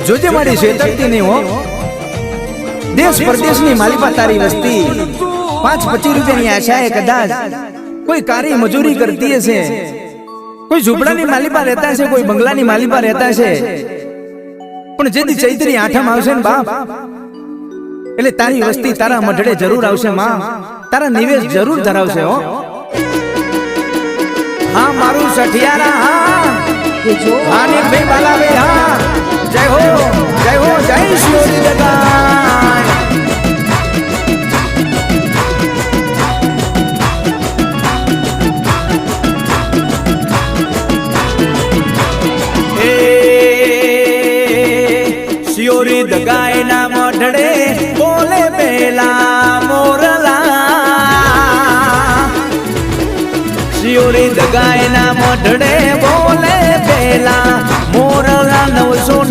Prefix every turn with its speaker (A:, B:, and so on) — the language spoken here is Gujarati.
A: જોજે મારી છેતરતી નહીં હો. દેશ પરદેશની માલિપા તારી વસ્તી 5-25 રૂપિયાની આશાએ કદાચ કોઈ કારી મજૂરી કરતી હશે, કોઈ ઝૂંપડાની માલિપા રહેતા છે, કોઈ બંગલાની માલિપા રહેતા છે, પણ જેથી ચૈત્રી આઠમ આવશે ને બાપ એટલે તારી વસ્તી તારા મઢડે જરૂર આવશે માં, તારા નિવેશ જરૂર ધરાવશે હો. હા મારું સઠિયારા હા ને ભાઈ બાલાવે હા. જય હો જય શિવરી દગાય. શિયોરી દગાય ના મઢડે બોલે પેલા મોરલા. શિયોરી દગાય ના મઢડે બોલે પેલા મોરલા 900